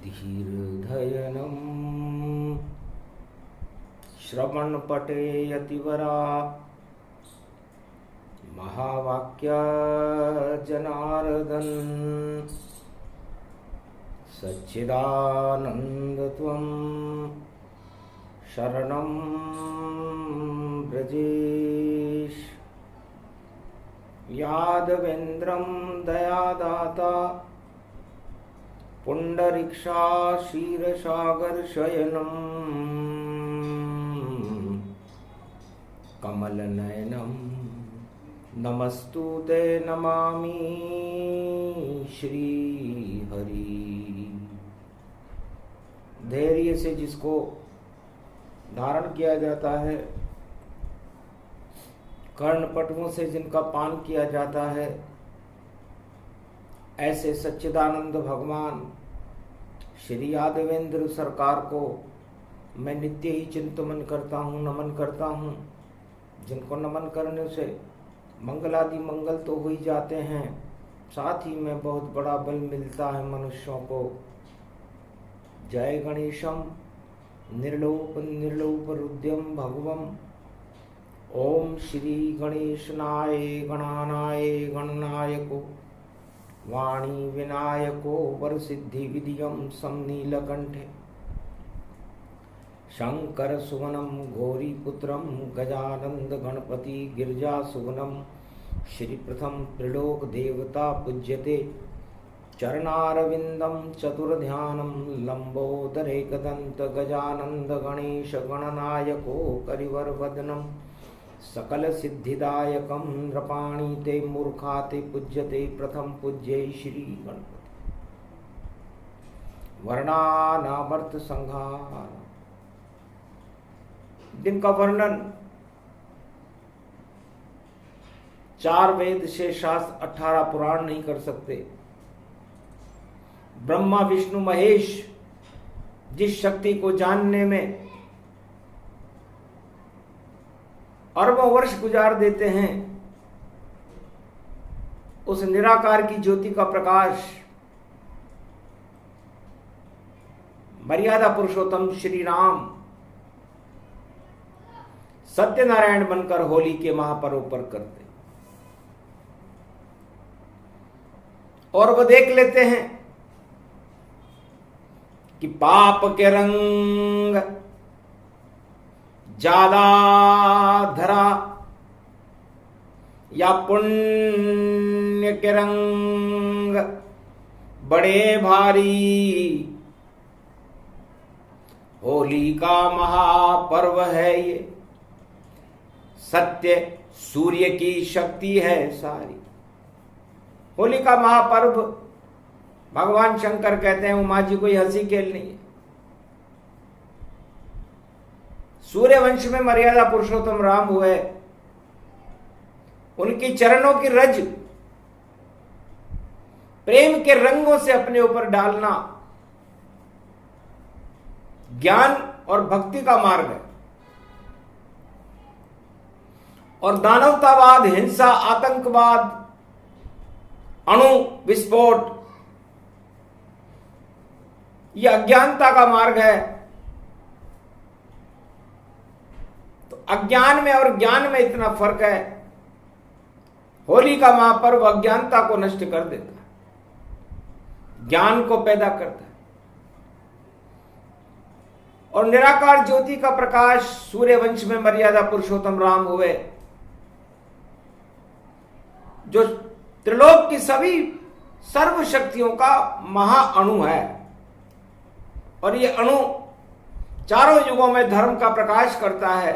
धीर्धयनं श्रवणपटे यतिवरा महावाक्या जनार्दन सच्चिदानन्दत्वं शरणं व्रजेश। यादवेन्द्रं दयादाता पुंडरीक्षा क्षीरसागरशयनं कमलनयनं नमस्तुते नमामि श्रीहरि। धैर्य से जिसको धारण किया जाता है, कर्णपटुओं से जिनका पान किया जाता है, ऐसे सच्चिदानंद भगवान श्री यादवेंद्र सरकार को मैं नित्य ही चिंतन करता हूँ, नमन करता हूँ। जिनको नमन करने से मंगलादि मंगल तो हो ही जाते हैं, साथ ही में बहुत बड़ा बल मिलता है मनुष्यों को। जय गणेशम निर्लोप निर्लोप रुद्यम भगवम। ओम श्री गणेशनाय गणानाय गणनायको वाणी विनायको वरसिद्धि विधियम समनीलकंठे शंकर सुवनम गौरीपुत्रम गजानंद गणपति गिरिजा सुवनम। श्री प्रथम त्रिलोक देवता पूज्यते चरणारविंदम चतुर्ध्यानम लंबोदरेकदंत गजानंद गणेश गणनायको करिवर वदनम सकल सिद्धिदायकम नृपाणी ते मूर्खा ते पूज्यते प्रथम पूज्ये श्री गणपति। वर्णानावर्त संहार, जिनका वर्णन 4 वेद से शास्त्र 18 पुराण नहीं कर सकते। ब्रह्मा विष्णु महेश जिस शक्ति को जानने में अरबों वर्ष गुजार देते हैं, उस निराकार की ज्योति का प्रकाश मर्यादा पुरुषोत्तम श्री राम सत्यनारायण बनकर होली के महापर्व पर करते, और वह देख लेते हैं कि पाप के रंग ज्यादा धरा या पुण्य के रंग बड़े भारी। होली का महापर्व है ये, सत्य सूर्य की शक्ति है सारी। होली का महापर्व भगवान शंकर कहते हैं उमा जी कोई हंसी खेल नहीं है। सूर्य वंश में मर्यादा पुरुषोत्तम राम हुए, उनकी चरणों की रज प्रेम के रंगों से अपने ऊपर डालना ज्ञान और भक्ति का मार्ग है। और दानवतावाद, हिंसा, आतंकवाद, अणु विस्फोट, यह अज्ञानता का मार्ग है। तो अज्ञान में और ज्ञान में इतना फर्क है। होली का महापर्व अज्ञानता को नष्ट कर देता है, ज्ञान को पैदा करता है। और निराकार ज्योति का प्रकाश सूर्य वंश में मर्यादा पुरुषोत्तम राम हुए, जो त्रिलोक की सभी सर्व शक्तियों का महाअणु है। और ये अणु चारों युगों में धर्म का प्रकाश करता है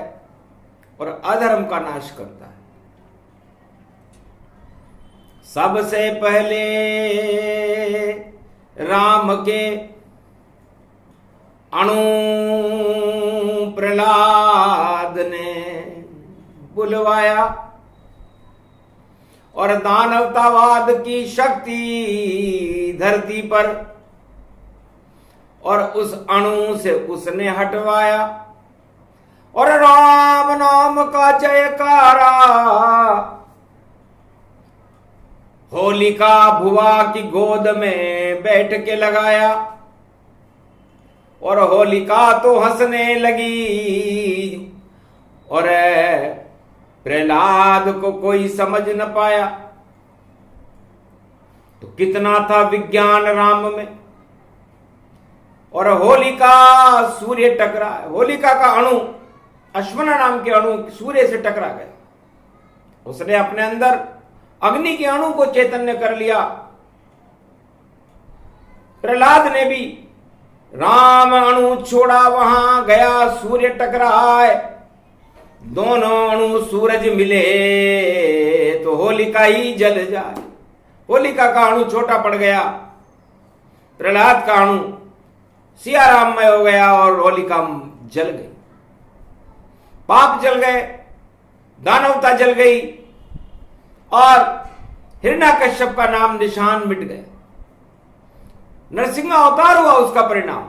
और अधर्म का नाश करता है। सबसे पहले राम के अणु प्रहलाद ने बुलवाया और दानवतावाद की शक्ति धरती पर, और उस अणु से उसने हटवाया और राम नाम का जयकारा होलिका भुआ की गोद में बैठ के लगाया। और होलिका तो हंसने लगी और प्रहलाद को कोई समझ न पाया। तो कितना था विज्ञान राम में। और होलिका सूर्य टकरा, होलिका का अणु, अश्वना नाम के अणु सूर्य से टकरा गया। उसने अपने अंदर अग्नि के अणु को चैतन्य कर लिया। प्रहलाद ने भी राम अणु छोड़ा, वहां गया, सूर्य टकराए, दोनों अणु सूरज मिले तो होलिका ही जल जाए। होलिका का अणु छोटा पड़ गया, प्रहलाद का अणु सियाराममय हो गया और होलिका जल गई। पाप जल गए, दानवता जल गई और हिरण्याकश्यप का नाम निशान मिट गया। नरसिंह अवतार हुआ उसका परिणाम।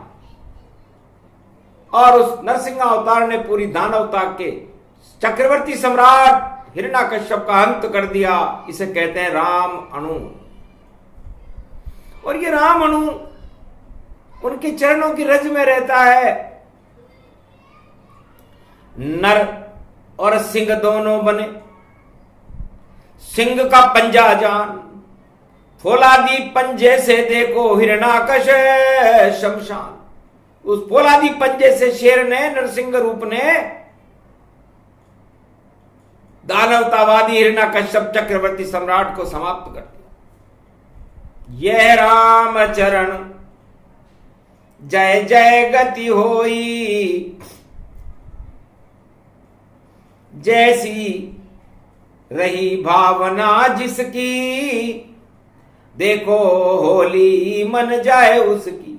और उस नरसिंह अवतार ने पूरी दानवता के चक्रवर्ती सम्राट हिरण्याकश्यप का अंत कर दिया। इसे कहते हैं राम अणु। और ये राम अणु उनके चरणों की रज में रहता है। नर और सिंह दोनों बने। सिंह का पंजा जान, फौलादी पंजे से देखो हिरण्याकश शमशान। उस फौलादी पंजे से शेर ने, नरसिंह रूप ने दानवतावादी हिरण्याकश्यप चक्रवर्ती सम्राट को समाप्त कर दिया। यह राम चरण जय जय गति होई, जैसी रही भावना जिसकी, देखो होली मन जाए उसकी।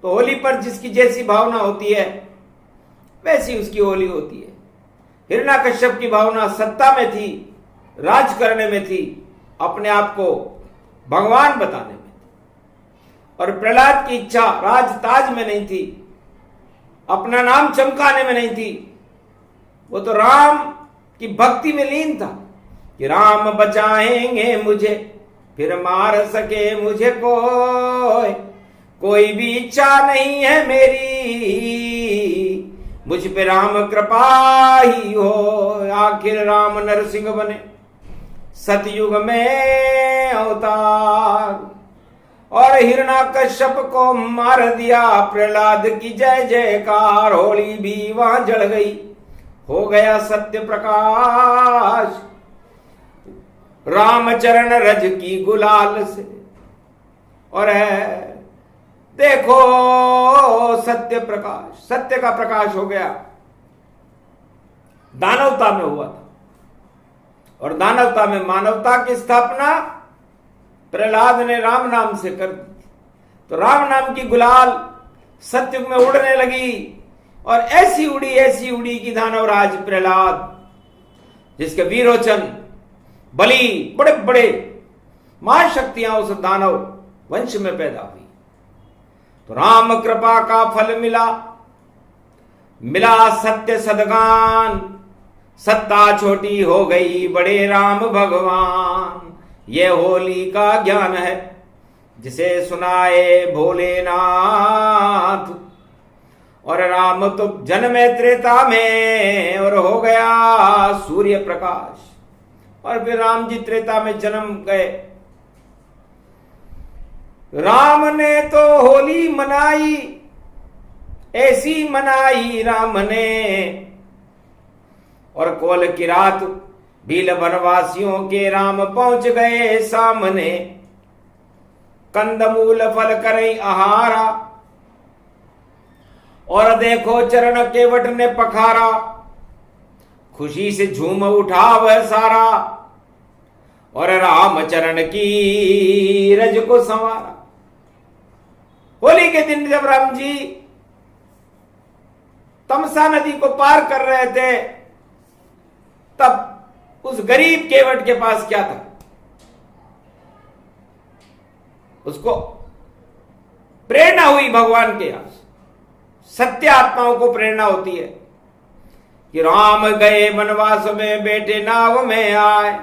तो होली पर जिसकी जैसी भावना होती है वैसी उसकी होली होती है। हिरण्याकश्यप की भावना सत्ता में थी, राज करने में थी, अपने आप को भगवान बताने में थी। और प्रहलाद की इच्छा राज ताज में नहीं थी, अपना नाम चमकाने में नहीं थी। वो तो राम की भक्ति में लीन था कि राम बचाएंगे मुझे, फिर मार सके मुझे कोई भी इच्छा नहीं है मेरी, मुझ पे राम कृपा ही हो। आखिर राम नरसिंह बने, सतयुग में अवतार, और हिरण्याकश्यप को मार दिया। प्रहलाद की जय जयकार, होली भी वहां जल गई, हो गया सत्य प्रकाश रामचरण रज की गुलाल से। और है देखो सत्य प्रकाश, सत्य का प्रकाश हो गया। दानवता में हुआ था और दानवता में मानवता की स्थापना प्रहलाद ने राम नाम से कर दी। तो राम नाम की गुलाल सत्युग में उड़ने लगी और ऐसी उड़ी कि दानवराज प्रहलाद, जिसके वीरोचन बलि बड़े बड़े महाशक्तियां उस दानव वंश में पैदा हुई। तो राम कृपा का फल मिला सत्य सदगान, सत्ता छोटी हो गई बड़े राम भगवान। ये होली का ज्ञान है जिसे सुनाए भोलेनाथ। और राम तो जन्मे त्रेता में और हो गया सूर्य प्रकाश। और फिर राम जी त्रेता में जन्म गए। राम ने तो होली मनाई, ऐसी मनाई राम ने, और कोल की रात भील वनवासियों के राम पहुंच गए सामने। कंदमूल फल करई आहारा, और देखो चरण केवट ने पखारा। खुशी से झूम उठा वह सारा, और राम चरण की रज को संवारा। होली के दिन जब राम जी तमसा नदी को पार कर रहे थे, तब उस गरीब केवट के पास क्या था? उसको प्रेरणा हुई भगवान के यहां। सत्य आत्माओं को प्रेरणा होती है कि राम गए वनवास में, बेटे नाव में आए।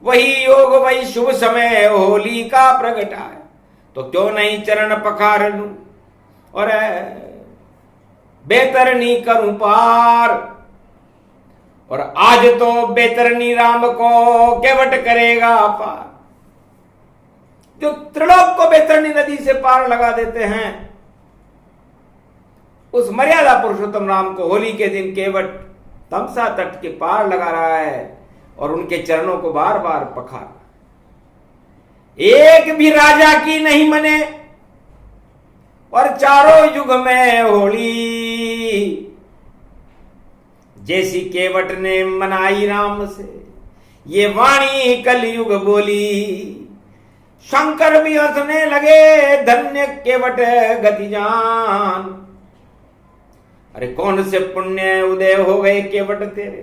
वही योग वही शुभ समय होली का प्रगटाए। तो क्यों नहीं चरण पखार लूं, और बेतरनी करूं पार, और आज तो बेतरनी राम को केवट करेगा पार। जो त्रिलोक को बेतरनी नदी से पार लगा देते हैं, उस मर्यादा पुरुषोत्तम राम को होली के दिन केवट तमसा तट के पार लगा रहा है और उनके चरणों को बार बार पखार। एक भी राजा की नहीं मने और चारों युग में होली, जैसी केवट ने मनाई राम से ये वाणी कलयुग बोली। शंकर भी हंसने लगे, धन्य केवट गति जान। अरे कौन से पुण्य उदय हो गए केवट तेरे,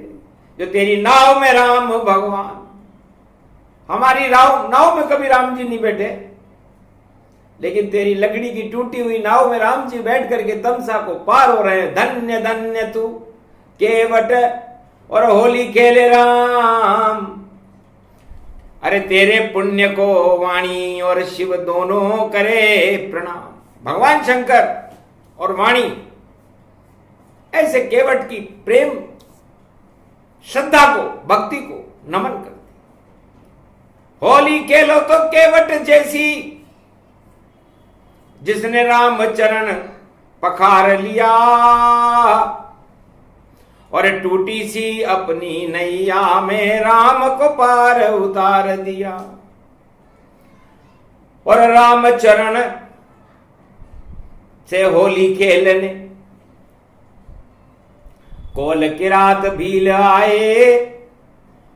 जो तेरी नाव में राम भगवान। हमारी नाव में कभी राम जी नहीं बैठे, लेकिन तेरी लकड़ी की टूटी हुई नाव में राम जी बैठ करके तमसा को पार हो रहे हैं। धन्य धन्य तू केवट और होली खेले राम। अरे तेरे पुण्य को वाणी और शिव दोनों करे प्रणाम। भगवान शंकर और वाणी ऐसे केवट की प्रेम श्रद्धा को, भक्ति को नमन करते। होली खेलो तो केवट जैसी, जिसने राम चरण पखार लिया, और टूटी सी अपनी नैया में राम को पार उतार दिया। और राम चरण से होली खेलने कोल किरात भील आए,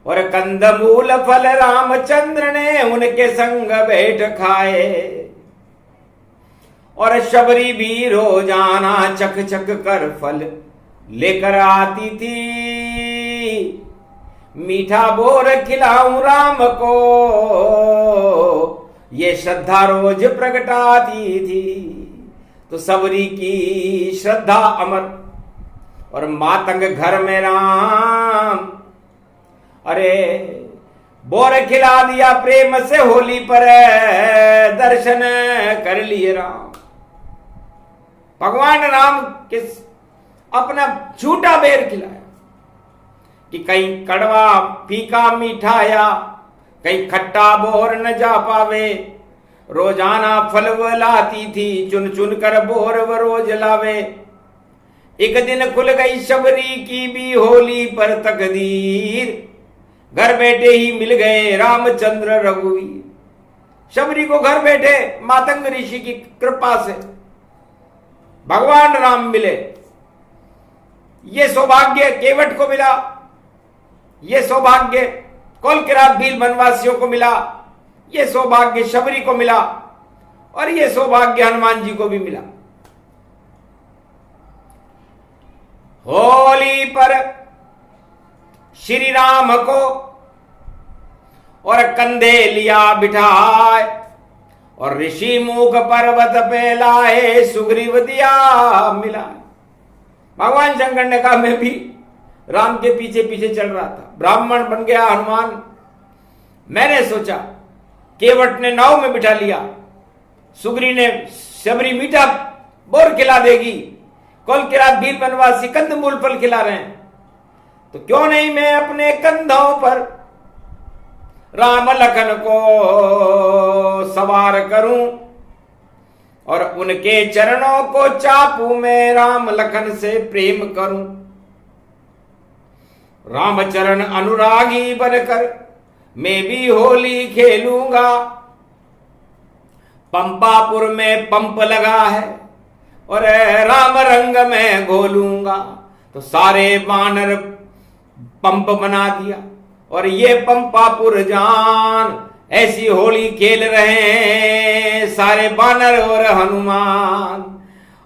और कंदमूल फल रामचंद्र ने उनके संग बैठ खाए। और शबरी भी रोजाना चख चख कर फल लेकर आती थी। मीठा बोर खिलाऊं राम को, ये श्रद्धा रोज प्रगटाती थी। तो सबरी की श्रद्धा अमर और मातंग घर में राम। अरे बोर खिला दिया प्रेम से होली पर, दर्शन कर लिए राम। भगवान राम किस अपना झूठा बेर खिलाया कि कहीं कड़वा फीका मीठा या कहीं खट्टा बोर न जा पावे। रोजाना फल वो लाती थी, चुन चुन कर बोर वो रोज लावे। एक दिन खुल गई शबरी की भी होली पर तकदीर, घर बैठे ही मिल गए रामचंद्र रघुवीर। शबरी को घर बैठे मातंग ऋषि की कृपा से भगवान राम मिले। ये सौभाग्य केवट को मिला, ये सौभाग्य कोलकिरात भील वनवासियों को मिला, ये सौभाग्य शबरी को मिला, और ये सौभाग्य हनुमान जी को भी मिला। होली पर श्री राम को और कंधे लिया बिठाए, और ऋषि मुख पर्वत पे लाए सुग्रीव दिया मिला। भगवान शंकर ने कहा मैं भी राम के पीछे पीछे चल रहा था, ब्राह्मण बन गया हनुमान। मैंने सोचा केवट ने नाव में बिठा लिया, सुग्री ने शबरी मीठा बोर खिला देगी, कोलकिरात भील वनवासी कंदमूल फल खिला रहे हैं, तो क्यों नहीं मैं अपने कंधों पर राम लखन को सवार करूं, और उनके चरणों को चापू में राम लखन से प्रेम करूं। रामचरण अनुरागी बनकर मैं भी होली खेलूंगा। पंपापुर में पंप लगा है और राम रंग में घोलूंगा। तो सारे वानर पंप बना दिया, और ये पंपापुर जान ऐसी होली खेल रहे हैं सारे बानर और हनुमान।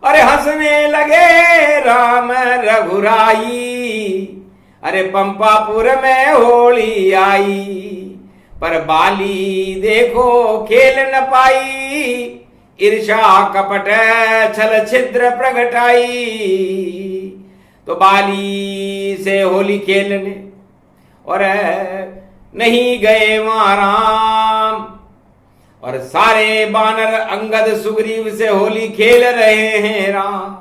अरे हंसने लगे राम रघुराई, अरे पंपापुर में होली आई। पर बाली देखो खेल न पाई, ईर्षा कपट छल छिद्र प्रगटाई। तो बाली से होली खेलने और नहीं गए वहां राम, और सारे बानर अंगद सुग्रीव से होली खेल रहे हैं राम।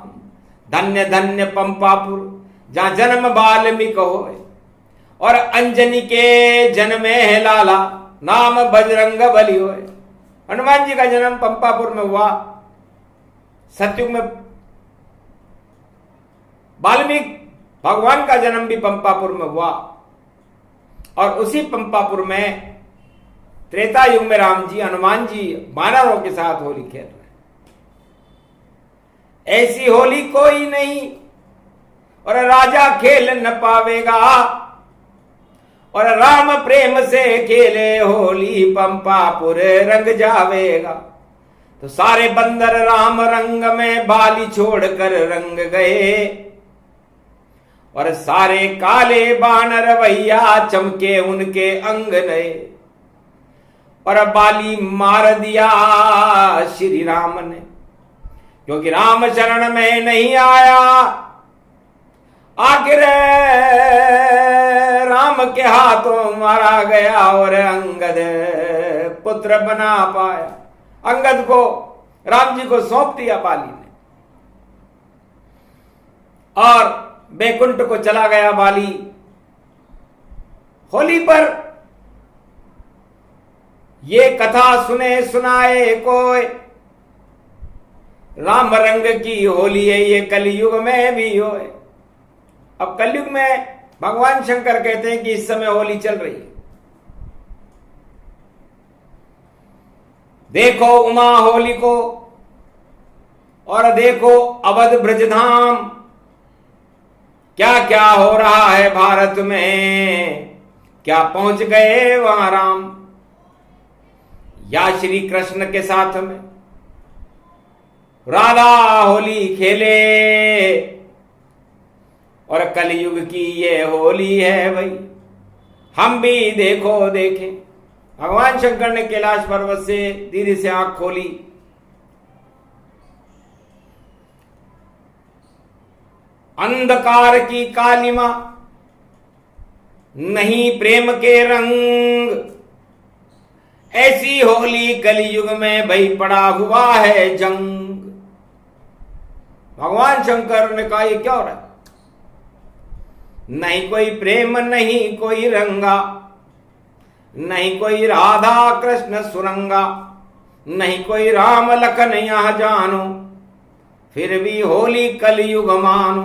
धन्य धन्य पंपापुर जहां जन्म वाल्मीकि होए, और अंजनी के जन्मे है लाला, नाम बजरंग बली होए। हनुमान जी का जन्म पंपापुर में हुआ। सतयुग में वाल्मीकि भगवान का जन्म भी पंपापुर में हुआ, और उसी पंपापुर में त्रेता युग में राम जी, हनुमान जी वानरों के साथ होली खेल रहे। ऐसी होली कोई नहीं, और राजा खेल न पावेगा, और राम प्रेम से खेले होली पंपापुर रंग जावेगा। तो सारे बंदर राम रंग में बाली छोड़कर रंग गए, और सारे काले बानर भैया चमके उनके अंग नए। और बाली मार दिया श्री राम ने, क्योंकि राम शरण में नहीं आया। आखिर राम के हाथों मारा गया, और अंगद पुत्र बना पाया। अंगद को राम जी को सौंप दिया बाली ने, और बैकुंठ को चला गया बाली। होली पर ये कथा सुने सुनाए कोई, राम रंग की होली है ये कलयुग में भी होए। अब कलयुग में भगवान शंकर कहते हैं कि इस समय होली चल रही है। देखो उमा होली को, और देखो अवध ब्रजधाम, क्या क्या हो रहा है भारत में, क्या पहुंच गए वहां राम। या श्री कृष्ण के साथ में राधा होली खेले, और कलयुग की ये होली है भाई, हम भी देखो देखें। भगवान शंकर ने कैलाश पर्वत से धीरे से आंख खोली, अंधकार की कालिमा नहीं प्रेम के रंग, ऐसी होली कलयुग में भाई पड़ा हुआ है जंग। भगवान शंकर ने कहा ये क्या हो रहा है, नहीं कोई प्रेम नहीं कोई रंगा, नहीं कोई राधा कृष्ण सुरंगा, नहीं कोई राम लखन यहां जानो, फिर भी होली कलयुग मानो।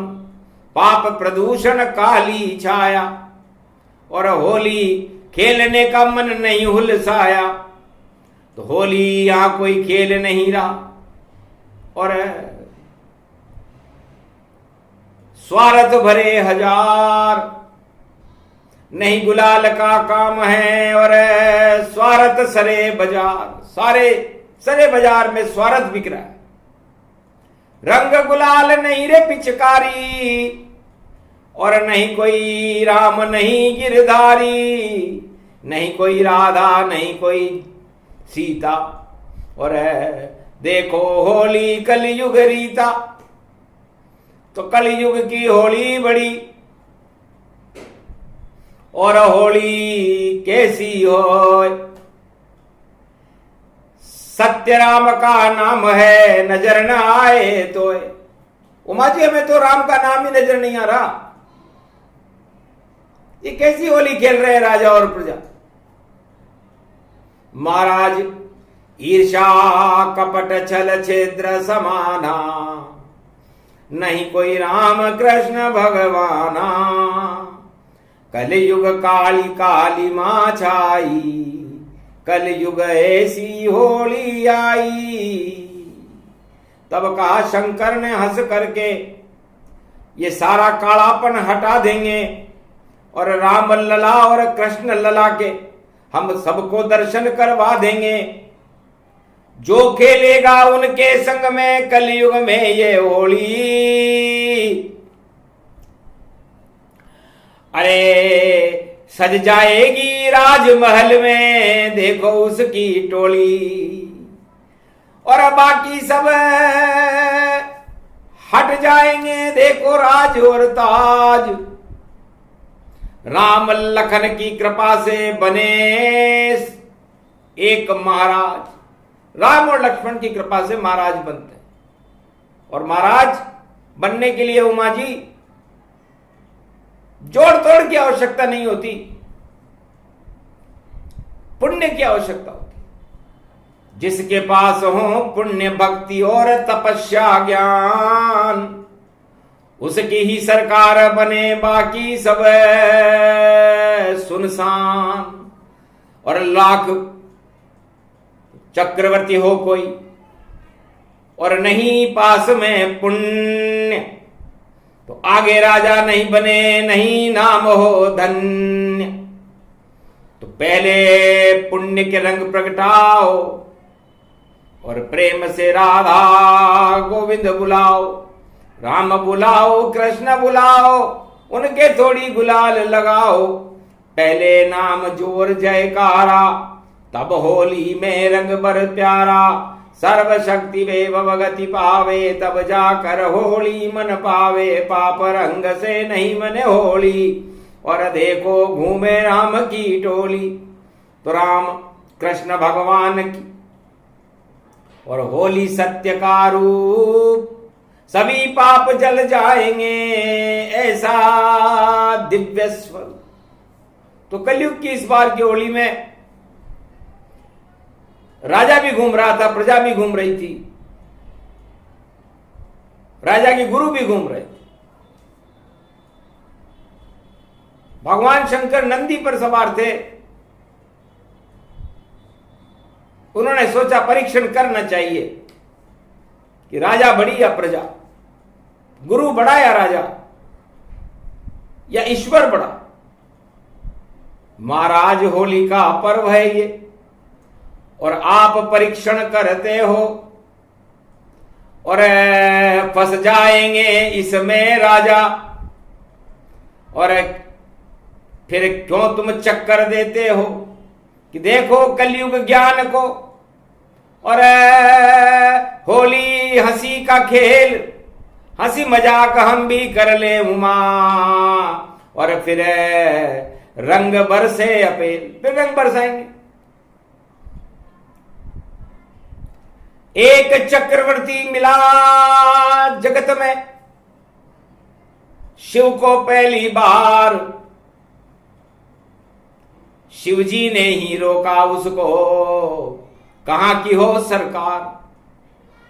पाप प्रदूषण काली छाया, और होली खेलने का मन नहीं हुलसाया। तो होली यहां कोई खेल नहीं रहा, और स्वार्थ भरे हजार, नहीं गुलाल का काम है, और स्वार्थ सरे बाजार, सारे सरे बाजार में स्वार्थ बिक रहा है। रंग गुलाल नहीं रे पिचकारी, और नहीं कोई राम नहीं गिरधारी, नहीं कोई राधा नहीं कोई सीता, और देखो होली कलयुग रीता। तो कलयुग की होली बड़ी, और होली कैसी हो, सत्य राम का नाम है नजर न आए तो। उमा जी हमें तो राम का नाम ही नजर नहीं आ रहा, ये कैसी होली खेल रहे हैं राजा और प्रजा। महाराज ईर्षा कपट छल छिद्र समाना, नहीं कोई राम कृष्ण भगवाना। कलयुग काली काली मां छाई, कलयुग ऐसी होली आई। तब कहा शंकर ने हंस करके, ये सारा कालापन हटा देंगे, और राम लला और कृष्ण लला के हम सबको दर्शन करवा देंगे। जो खेलेगा उनके संग में कलयुग में ये होली, अरे सज जाएगी राजमहल में देखो उसकी टोली। और बाकी सब हट जाएंगे देखो राज और ताज। राम लखन की कृपा से बने एक महाराज, राम और लक्ष्मण की कृपा से महाराज बनते हैं। और महाराज बनने के लिए उमा जी जोड़ तोड़ की आवश्यकता नहीं होती, पुण्य की आवश्यकता होती। जिसके पास हो पुण्य भक्ति और तपस्या ज्ञान, उसकी ही सरकार बने, बाकी सब सुनसान। और लाख चक्रवर्ती हो कोई और नहीं पास में पुण्य, तो आगे राजा नहीं बने, नहीं नाम हो धन्य। तो पहले पुण्य के रंग प्रगटाओ और प्रेम से राधा गोविंद बुलाओ, राम बुलाओ कृष्ण बुलाओ, उनके थोड़ी गुलाल लगाओ। पहले नाम जोर जयकारा, तब होली में रंग बर प्यारा। सर्वशक्ति वे भगति पावे, तब जाकर होली मन पावे। पाप रंग से नहीं मने होली, और देखो घूमे राम की टोली। तो राम कृष्ण भगवान की और होली सत्य का रूप, सभी पाप जल जाएंगे, ऐसा दिव्य स्वरूप। तो कलयुग की इस बार की होली में राजा भी घूम रहा था, प्रजा भी घूम रही थी, राजा के गुरु भी घूम रहे थे। भगवान शंकर नंदी पर सवार थे। उन्होंने सोचा परीक्षण करना चाहिए कि राजा बड़ी या प्रजा, गुरु बड़ा या राजा, या ईश्वर बड़ा। महाराज होली का पर्व है ये, और आप परीक्षण करते हो और फंस जाएंगे इसमें राजा। और फिर क्यों तुम चक्कर देते हो कि देखो कलयुग ज्ञान को, और होली हंसी का खेल, हंसी मजाक हम भी कर ले उमा, और फिर रंग बरसे अपेल, फिर रंग बरसाएंगे। एक चक्रवर्ती मिला जगत में, शिव को पहली बार। शिव जी ने ही रोका उसको, कहां की हो सरकार।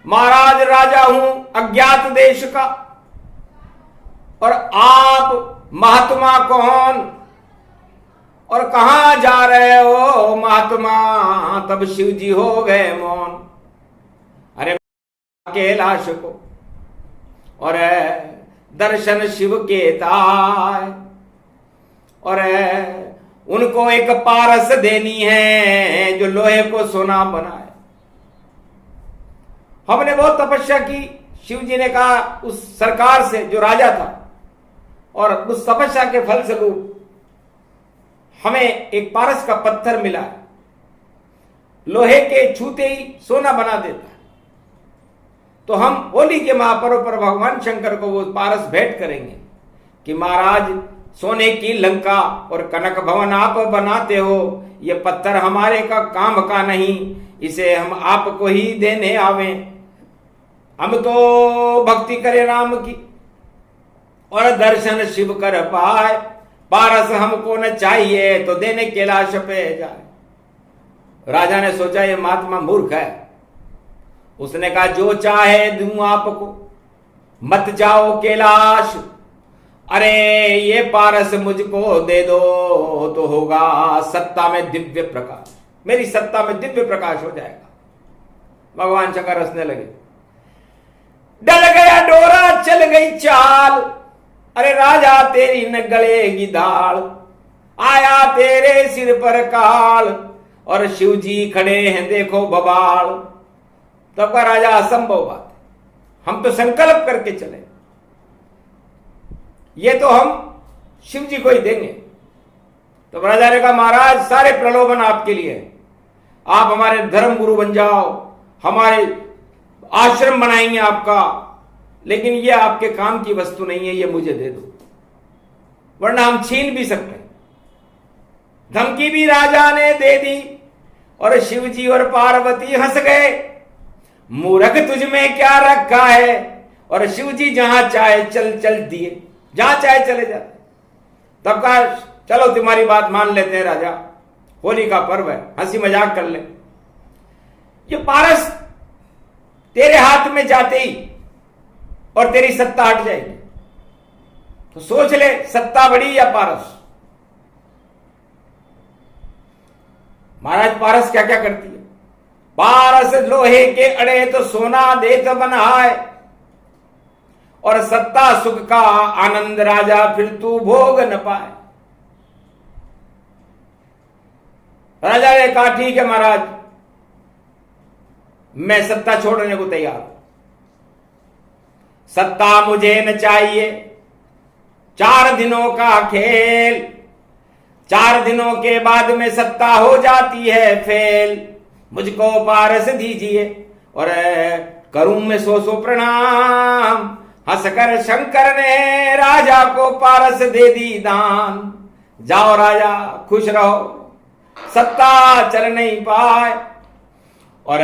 महाराज राजा हूं अज्ञात देश का, और आप महात्मा कौन, और कहां जा रहे हो महात्मा। तब शिव जी हो गए मौन। अरे कैलाश को और दर्शन शिव के ताय, और उनको एक पारस देनी है जो लोहे को सोना बनाए। हमने बहुत तपस्या की। शिव जी ने कहा उस सरकार से जो राजा था, और उस तपस्या के फल स्वरूप हमें एक पारस का पत्थर मिला, लोहे के छूते ही सोना बना देता। तो हम होली के महापर्व पर भगवान शंकर को वो पारस भेंट करेंगे कि महाराज सोने की लंका और कनक भवन आप बनाते हो, ये पत्थर हमारे का काम का नहीं, इसे हम आपको ही देने आवे। हम तो भक्ति करें राम की और दर्शन शिव कर पाए। पारस हमको न चाहिए तो देने कैलाश पे जाए। राजा ने सोचा ये महात्मा मूर्ख है। उसने कहा जो चाहे दूं आपको, मत जाओ कैलाश। अरे ये पारस मुझको दे दो तो होगा सत्ता में दिव्य प्रकाश, मेरी सत्ता में दिव्य प्रकाश हो जाएगा। भगवान शंकर हंसने लगे। डल गया डोरा चल गई चाल, अरे राजा तेरी न गलेगी दाल। आया तेरे सिर पर काल और शिव जी खड़े हैं देखो बबाल। तब का राजा असंभव बात है, हम तो संकल्प करके चले, ये तो हम शिव जी को ही देंगे। तो राजा ने कहा महाराज सारे प्रलोभन आपके लिए, आप हमारे धर्म गुरु बन जाओ, हमारे आश्रम बनाएंगे आपका, लेकिन ये आपके काम की वस्तु नहीं है, ये मुझे दे दो वरना हम छीन भी सकते हैं। धमकी भी राजा ने दे दी और शिव जी और पार्वती हंस गए, मूर्ख तुझ में क्या रखा है। और शिव जी जहां चाहे चल दिए, जहां चाहे चले जाते। तब कहा चलो तुम्हारी बात मान लेते हैं राजा, होली का पर्व है, हंसी मजाक कर ले। ये पारस तेरे हाथ में जाते ही और तेरी सत्ता हट जाएगी, तो सोच ले सत्ता बड़ी या पारस। महाराज पारस क्या क्या करती है। पारस लोहे के अड़े तो सोना देत बनाए, और सत्ता सुख का आनंद राजा फिर तू भोग न पाए। राजा ने कहा ठीक है महाराज, मैं सत्ता छोड़ने को तैयार हूं, सत्ता मुझे न चाहिए। 4 दिनों का खेल, 4 दिनों के बाद में सत्ता हो जाती है फेल। मुझको पारस दीजिए और करूं मैं 100 प्रणाम। हंसकर शंकर ने राजा को पारस दे दी दान। जाओ राजा खुश रहो, सत्ता चल नहीं पाए। और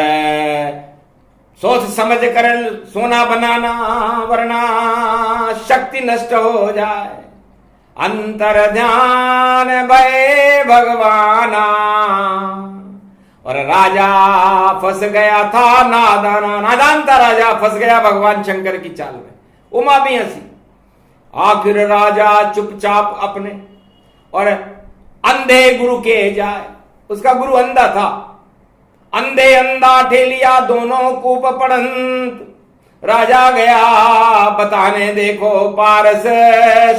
सोच समझ कर सोना बनाना, वरना शक्ति नष्ट हो जाए। अंतर ध्यान भय भगवाना, और राजा फंस गया था नादान था राजा, फंस गया भगवान शंकर की चाल में। उमा भी हंसी। आखिर राजा चुपचाप अपने और अंधे गुरु के जाए। उसका गुरु अंधा था, अंधे अंधा ठेलिया दोनों कूप पड़ंत। राजा गया बताने देखो पारस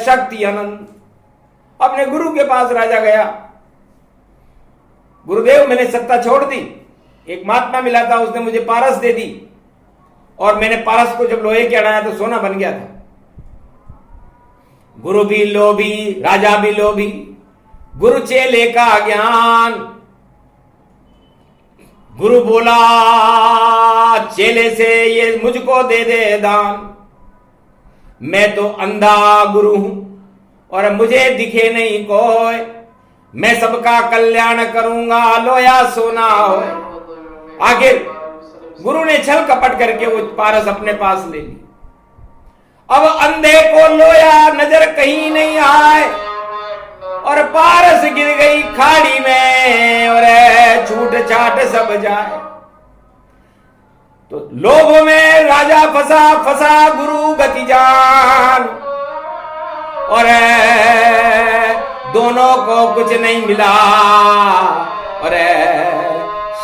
शक्ति अनंत। अपने गुरु के पास राजा गया, गुरुदेव मैंने सत्ता छोड़ दी, एक महात्मा मिला था उसने मुझे पारस दे दी, और मैंने पारस को जब लोहे के अड़ाया तो सोना बन गया था। गुरु भी लोभी, राजा भी लोभी, गुरु चेले का ज्ञान। गुरु बोला चेले से ये मुझको दे दे दान। मैं तो अंधा गुरु हूं और मुझे दिखे नहीं कोई, मैं सबका कल्याण करूंगा लोया सोना हो। आखिर गुरु ने छल कपट करके वो पारस अपने पास ले ली। अब अंधे को लोया नजर कहीं नहीं आए, और पारस गिर गई खाड़ी में, और छूट छाट सब जाए। तो लोभ में राजा फंसा गुरु गति जान, और दोनों को कुछ नहीं मिला। और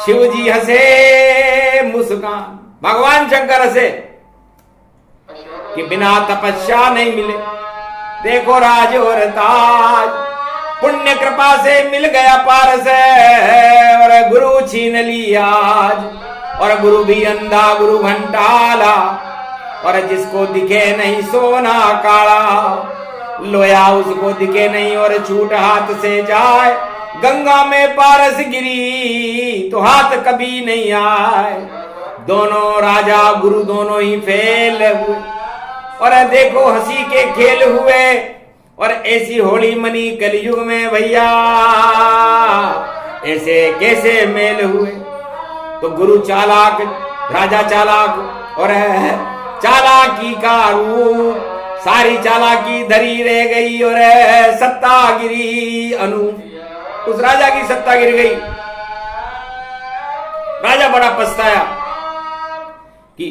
शिव जी हंसे मुस्कान, भगवान शंकर हंसे कि बिना तपस्या नहीं मिले। देखो राज और ताज, पुण्य कृपा से मिल गया पारस, और गुरु छीन ली आज। और गुरु भी अंधा गुरु घंटाला, और जिसको दिखे नहीं सोना काला। लोया उसको दिखे नहीं और छूट हाथ से जाए। गंगा में पारस गिरी तो हाथ कभी नहीं आए। दोनों राजा गुरु दोनों ही फेल हुए, और देखो हंसी के खेल हुए। और ऐसी होली मनी कलयुग में भैया, ऐसे कैसे मेल हुए। तो गुरु चालाक, राजा चालाक, और चालाकी का रूप, सारी चालाकी धरी रह गई, और सत्ता गिरी अनूप। उस राजा की सत्ता गिर गई। राजा बड़ा पछताया कि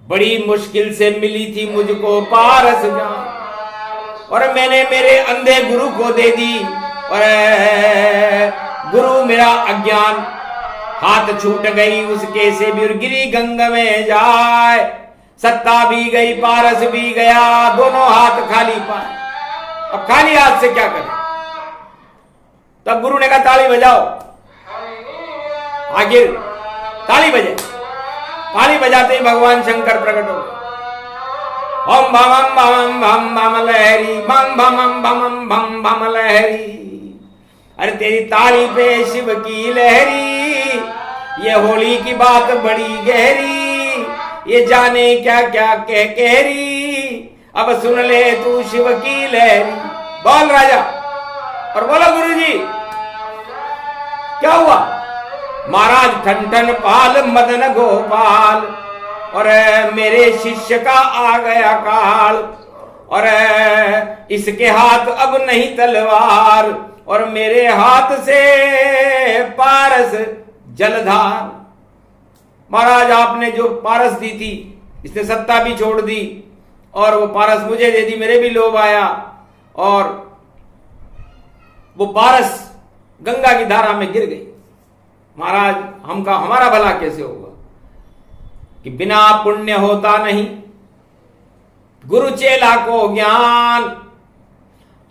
बड़ी मुश्किल से मिली थी मुझको पारस जान, और मैंने मेरे अंधे गुरु को दे दी। और गुरु मेरा अज्ञान, हाथ छूट गई उसके से भी, गिरी गंगा में जाए। सत्ता भी गई, पारस भी गया, दोनों हाथ खाली पाए। अब खाली हाथ से क्या करें। तब गुरु ने कहा ताली बजाओ। आखिर ताली बजे, ताली बजाते ही भगवान शंकर प्रकट हो गए। ओम भम भम भम भम लहरी, भम भम भम भम भम लहरी। अरे तेरी ताली पे शिव की लहरी, ये होली की बात बड़ी गहरी, ये जाने क्या क्या कह रही। अब सुन ले तू शिव की लहरी। बोल राजा, और बोलो गुरुजी क्या हुआ। महाराज ठन ठन पाल मदन गोपाल, और मेरे शिष्य का आ गया काल, और इसके हाथ अब नहीं तलवार, और मेरे हाथ से पारस जलधार। महाराज आपने जो पारस दी थी, इसने सत्ता भी छोड़ दी, और वो पारस मुझे दे दी, मेरे भी लोभ आया, और वो पारस गंगा की धारा में गिर गई। महाराज हमारा भला कैसे होगा कि बिना पुण्य होता नहीं गुरु चेला को ज्ञान।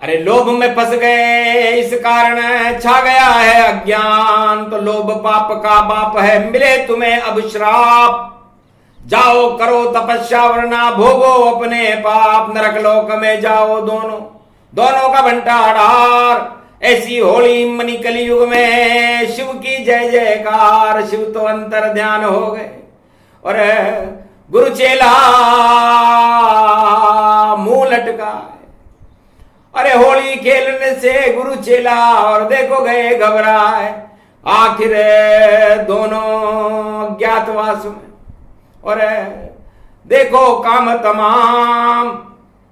अरे लोभ में फंस गए, इस कारण छा गया है अज्ञान। तो लोभ पाप का बाप है, मिले तुम्हें अब श्राप। जाओ करो तपस्या वरना भोगो अपने पाप। नरक लोक में जाओ दोनों का भंडार। ऐसी होली मनी कलयुग में शिव की जय जयकार। शिव तो अंतर ध्यान हो गए, और गुरु चेला मुंह लटका। अरे होली खेलने से गुरु चेला और देखो गए घबराए। आखिर दोनों ज्ञातवास में, और देखो काम तमाम,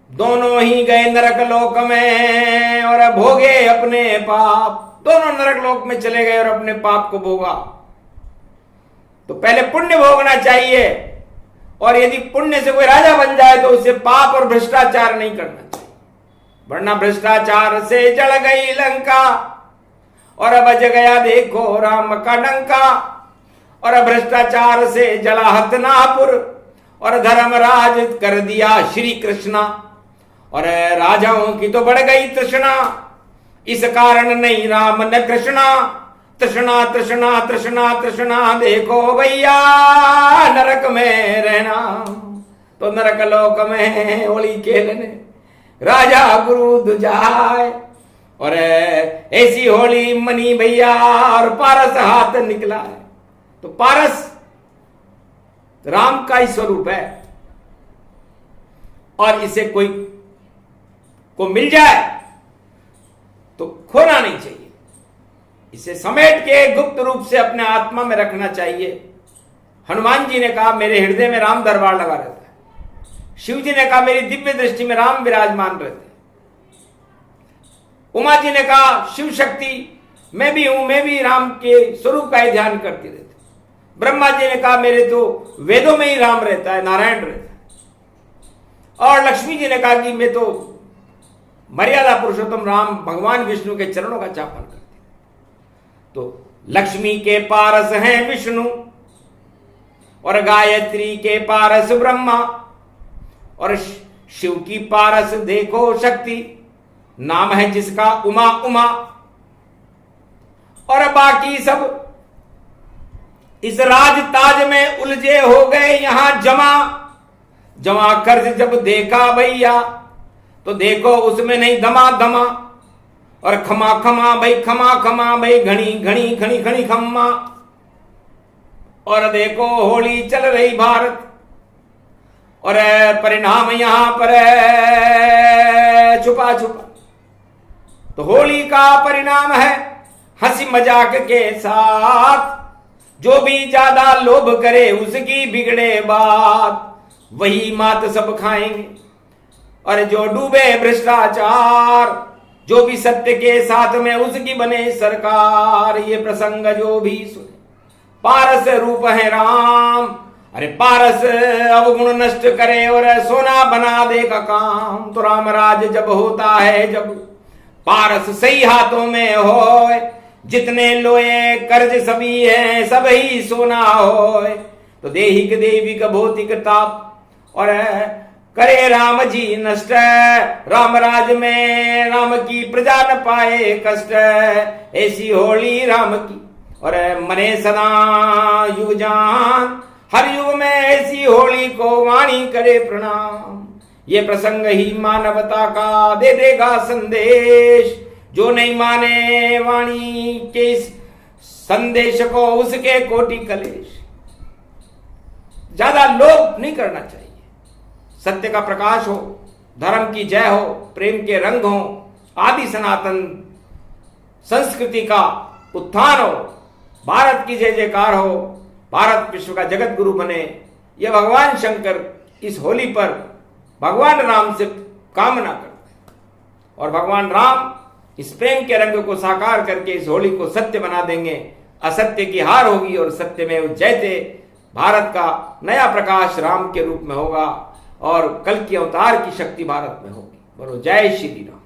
दोनों ही गए नरक लोक में और भोगे अपने पाप। दोनों नरक लोक में चले गए और अपने पाप को भोगा। तो पहले पुण्य भोगना चाहिए, और यदि पुण्य से कोई राजा बन जाए तो उसे पाप और भ्रष्टाचार नहीं करना चाहिए, वरना भ्रष्टाचार से जल गई लंका और बज गया देखो राम का डंका। और भ्रष्टाचार से जला हतनापुर और धर्मराज कर दिया श्री कृष्णा। और राजाओं की तो बढ़ गई तृष्णा, इस कारण नहीं राम न कृष्णा। तृष्णा तृष्णा तृष्णा तृष्णा देखो भैया नरक में रहना। तो नरक लोक में होली खेलने राजा गुरु दुजाए, और ऐसी होली मनी भैया और पारस हाथ निकला है। तो पारस राम का ही स्वरूप है, और इसे कोई को मिल जाए तो खोना नहीं चाहिए। इसे समेट के गुप्त रूप से अपने आत्मा में रखना चाहिए। हनुमान जी ने कहा मेरे हृदय में राम दरबार लगा रहता है। शिव जी ने कहा मेरी दिव्य दृष्टि में राम विराजमान रहते हैं। उमा जी ने कहा शिव शक्ति मैं भी हूं, मैं भी राम के स्वरूप का ही ध्यान करती रहती। ब्रह्मा जी ने कहा मेरे तो वेदों में ही राम रहता है, नारायण रहता है। और लक्ष्मी जी ने कहा कि मैं तो मर्यादा पुरुषोत्तम राम भगवान विष्णु के चरणों का चापन करती। तो लक्ष्मी के पारस हैं विष्णु, और गायत्री के पारस ब्रह्मा, और शिव की पारस देखो शक्ति, नाम है जिसका उमा उमा। और बाकी सब इस राज ताज में उलझे हो गए यहां जमा कर्ज जब देखा भैया, तो देखो उसमें नहीं दमा दमा। और खमा खमा भाई घनी घनी घनी घनी खम्मा। और देखो होली चल रही भारत, और परिणाम यहां पर छुपा छुपा। तो होली का परिणाम है हंसी मजाक के साथ। जो भी ज्यादा लोभ करे उसकी बिगड़े बात, वही मात सब खाएंगे। और जो डूबे भ्रष्टाचार, जो भी सत्य के साथ में उसकी बने सरकार। ये प्रसंग जो भी सुने, पारस रूप है राम। अरे पारस अवगुण नष्ट करे और सोना बना दे का काम। तो राम राज जब होता है, जब पारस सही हाथों में हो, जितने लोए कर्ज सभी है सब ही सोना हो। तो देहिक देविक भौतिक ताप, और करे राम जी नष्ट। राम राज में राम की प्रजा न पाए कष्ट। ऐसी होली राम की, और मने सदा युग जान। हर युग में ऐसी होली को वाणी करे प्रणाम। ये प्रसंग ही मानवता का दे देगा संदेश। जो नहीं माने वाणी के संदेश को, उसके कोटि कलेश। ज्यादा लोभ नहीं करना चाहिए। सत्य का प्रकाश हो, धर्म की जय हो, प्रेम के रंग हो, आदि सनातन संस्कृति का उत्थान हो। भारत की जय जयकार हो, भारत विश्व का जगत गुरु बने, यह भगवान शंकर इस होली पर भगवान राम से कामना करते हैं। और भगवान राम इस प्रेम के रंग को साकार करके इस होली को सत्य बना देंगे। असत्य की हार होगी और सत्य में जयते, भारत का नया प्रकाश राम के रूप में होगा और कल की अवतार की शक्ति भारत में होगी। बोलो जय श्री राम।